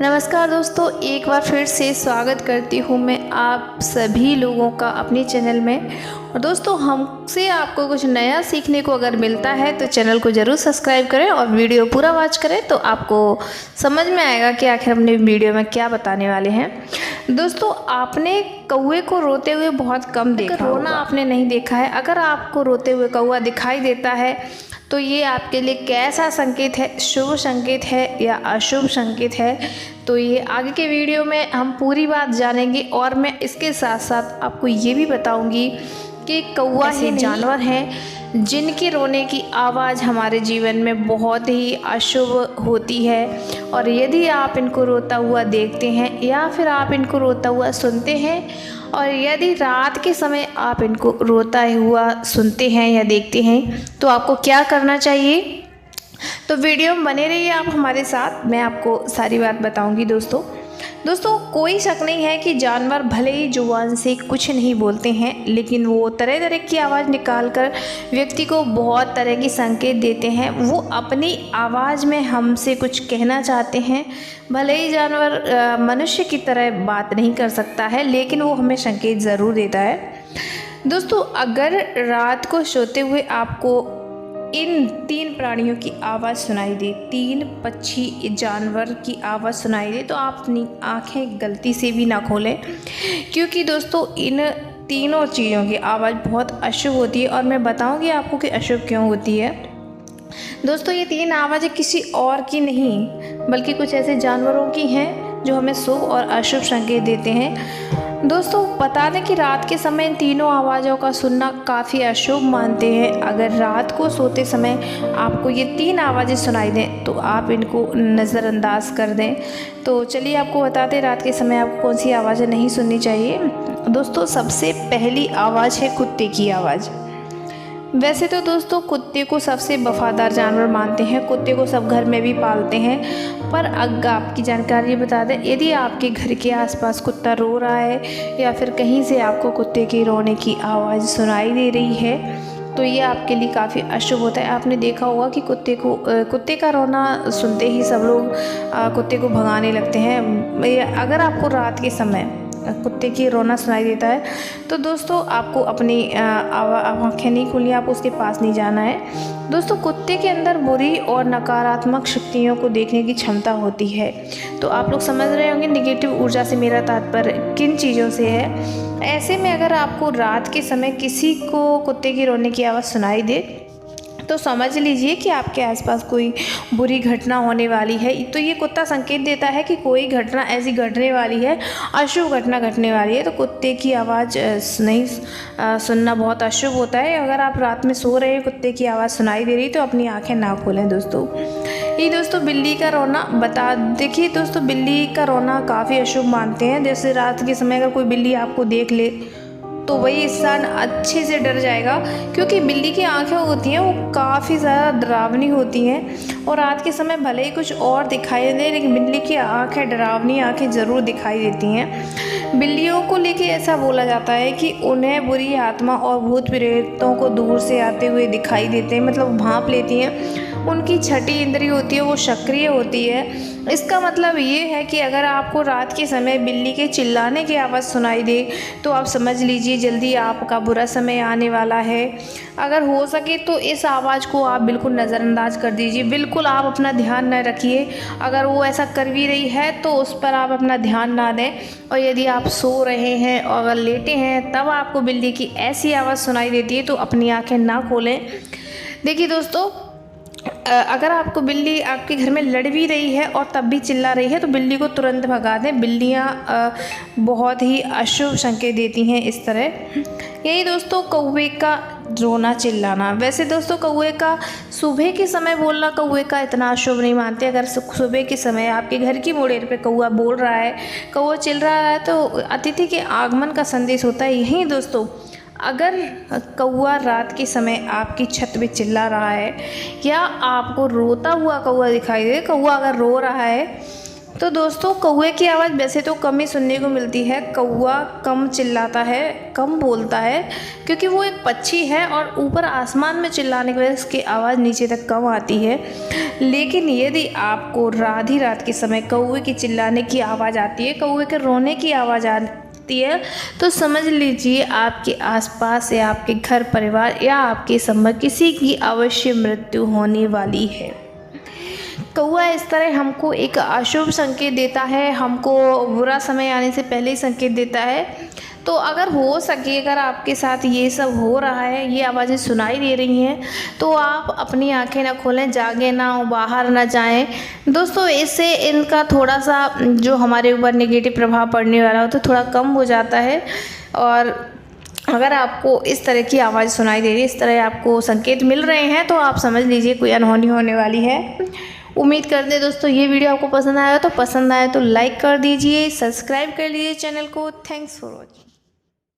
नमस्कार दोस्तों, एक बार फिर से स्वागत करती हूँ मैं आप सभी लोगों का अपने चैनल में। और दोस्तों, हमसे आपको कुछ नया सीखने को अगर मिलता है तो चैनल को ज़रूर सब्सक्राइब करें और वीडियो पूरा वॉच करें, तो आपको समझ में आएगा कि आखिर हमने वीडियो में क्या बताने वाले हैं। दोस्तों, आपने कौवे को रोते हुए बहुत कम देखा, रोना आपने नहीं देखा है। अगर आपको रोते हुए कौवा दिखाई देता है तो ये आपके लिए कैसा संकेत है, शुभ संकेत है या अशुभ संकेत है, तो ये आगे के वीडियो में हम पूरी बात जानेंगे। और मैं इसके साथ साथ आपको ये भी बताऊंगी कि कौवा ऐसे जानवर हैं जिनके रोने की आवाज़ हमारे जीवन में बहुत ही अशुभ होती है। और यदि आप इनको रोता हुआ देखते हैं या फिर आप इनको रोता हुआ सुनते हैं, और यदि रात के समय आप इनको रोता हुआ सुनते हैं या देखते हैं, तो आपको क्या करना चाहिए। तो वीडियो में बने रहिए आप हमारे साथ, मैं आपको सारी बात बताऊंगी। दोस्तों, कोई शक नहीं है कि जानवर भले ही जुबान से कुछ नहीं बोलते हैं, लेकिन वो तरह तरह की आवाज़ निकालकर व्यक्ति को बहुत तरह की संकेत देते हैं। वो अपनी आवाज़ में हमसे कुछ कहना चाहते हैं। भले ही जानवर मनुष्य की तरह बात नहीं कर सकता है, लेकिन वो हमें संकेत ज़रूर देता है। दोस्तों, अगर रात को सोते हुए आपको इन 3 प्राणियों की आवाज़ सुनाई दे, 3 पक्षी जानवर की आवाज़ सुनाई दे, तो आप अपनी आँखें गलती से भी ना खोलें, क्योंकि दोस्तों इन तीनों चीज़ों की आवाज़ बहुत अशुभ होती है। और मैं बताऊंगी आपको कि अशुभ क्यों होती है। दोस्तों, ये 3 आवाज़ें किसी और की नहीं बल्कि कुछ ऐसे जानवरों की हैं जो हमें शुभ और अशुभ संकेत देते हैं। दोस्तों, बता दें कि रात के समय इन तीनों आवाज़ों का सुनना काफ़ी अशुभ मानते हैं। अगर रात को सोते समय आपको ये 3 आवाज़ें सुनाई दें तो आप इनको नज़रअंदाज कर दें। तो चलिए आपको बताते हैं रात के समय आपको कौन सी आवाज़ें नहीं सुननी चाहिए। दोस्तों, सबसे पहली आवाज़ है कुत्ते की आवाज़। वैसे तो दोस्तों कुत्ते को सबसे वफादार जानवर मानते हैं, कुत्ते को सब घर में भी पालते हैं। पर अगर आपकी जानकारी बता दें, यदि आपके घर के आसपास कुत्ता रो रहा है या फिर कहीं से आपको कुत्ते के रोने की आवाज़ सुनाई दे रही है, तो ये आपके लिए काफ़ी अशुभ होता है। आपने देखा होगा कि कुत्ते का रोना सुनते ही सब लोग कुत्ते को भगाने लगते हैं। अगर आपको रात के समय कुत्ते की रोना सुनाई देता है तो दोस्तों आपको अपनी आँखें नहीं खोलनी, आप उसके पास नहीं जाना है। दोस्तों, कुत्ते के अंदर बुरी और नकारात्मक शक्तियों को देखने की क्षमता होती है। तो आप लोग समझ रहे होंगे नेगेटिव ऊर्जा से मेरा तात्पर्य किन चीज़ों से है। ऐसे में अगर आपको रात के समय किसी को कुत्ते की रोने की आवाज़ सुनाई दे तो समझ लीजिए कि आपके आसपास कोई बुरी घटना होने वाली है। तो ये कुत्ता संकेत देता है कि कोई घटना ऐसी घटने वाली है, अशुभ घटना घटने वाली है। तो कुत्ते की आवाज़ नहीं सुनना बहुत अशुभ होता है। अगर आप रात में सो रहे हैं, कुत्ते की आवाज़ सुनाई दे रही तो अपनी आंखें ना खोलें। दोस्तों बिल्ली का रोना देखिए दोस्तों, बिल्ली का रोना काफ़ी अशुभ मानते हैं। जैसे रात के समय अगर कोई बिल्ली आपको देख ले तो वही इंसान अच्छे से डर जाएगा, क्योंकि बिल्ली की आंखें होती हैं वो काफ़ी ज़्यादा डरावनी होती हैं। और रात के समय भले ही कुछ और दिखाई दे, लेकिन बिल्ली की आंखें डरावनी आंखें ज़रूर दिखाई देती हैं। बिल्लियों को लेके ऐसा बोला जाता है कि उन्हें बुरी आत्मा और भूत प्रेतों को दूर से आते हुए दिखाई देते हैं, मतलब भांप लेती हैं। उनकी छठी इंद्रिय होती है वो सक्रिय होती है। इसका मतलब ये है कि अगर आपको रात के समय बिल्ली के चिल्लाने की आवाज़ सुनाई दे तो आप समझ लीजिए जल्दी आपका बुरा समय आने वाला है। अगर हो सके तो इस आवाज़ को आप बिल्कुल नज़रअंदाज कर दीजिए, बिल्कुल आप अपना ध्यान न रखिए। अगर वो ऐसा कर भी रही है तो उस पर आप अपना ध्यान ना दें। और यदि आप सो रहे हैं और अगर लेटे हैं तब आपको बिल्ली की ऐसी आवाज़ सुनाई देती है तो अपनी आँखें ना खोलें। देखिए दोस्तों, अगर आपको बिल्ली आपके घर में लड़ भी रही है और तब भी चिल्ला रही है तो बिल्ली को तुरंत भगा दें। बिल्लियाँ बहुत ही अशुभ संकेत देती हैं इस तरह। यही दोस्तों कौवे का रोना चिल्लाना। वैसे दोस्तों कौवे का सुबह के समय बोलना कौवे का इतना अशुभ नहीं मानते। अगर सुबह के समय आपके घर की मुड़ेर पे कौवा बोल रहा है, कौवा चिल्ला रहा है, तो अतिथि के आगमन का संदेश होता है। यही दोस्तों, अगर कौवा रात के समय आपकी छत पे चिल्ला रहा है या आपको रोता हुआ कौवा दिखाई दे, कौवा अगर रो रहा है तो दोस्तों कौवे की आवाज़ वैसे तो कम ही सुनने को मिलती है। कौवा कम चिल्लाता है, कम बोलता है, क्योंकि वो एक पक्षी है और ऊपर आसमान में चिल्लाने की वजह से उसकी आवाज़ नीचे तक कम आती है। लेकिन यदि आपको आधी रात के समय कौवे की चिल्लाने की आवाज़ आती है, कौवे के रोने की आवाज़ आती है, तो समझ लीजिए आपके आसपास या आपके घर परिवार या आपके संबंध किसी की अवश्य मृत्यु होने वाली है। कौवा इस तरह हमको एक अशुभ संकेत देता है, हमको बुरा समय आने से पहले ही संकेत देता है। तो अगर हो सके, अगर आपके साथ ये सब हो रहा है, ये आवाज़ें सुनाई दे रही हैं, तो आप अपनी आंखें ना खोलें, जागे ना, बाहर ना जाएं। दोस्तों इससे इनका थोड़ा सा जो हमारे ऊपर नेगेटिव प्रभाव पड़ने वाला हो तो थोड़ा कम हो जाता है। और अगर आपको इस तरह की आवाज़ सुनाई दे रही है, इस तरह आपको संकेत मिल रहे हैं, तो आप समझ लीजिए कोई अनहोनी होने वाली है। उम्मीद करते हैं दोस्तों ये वीडियो आपको पसंद आया, तो पसंद आया तो लाइक कर दीजिए, सब्सक्राइब कर लीजिए चैनल को। Thanks for watching.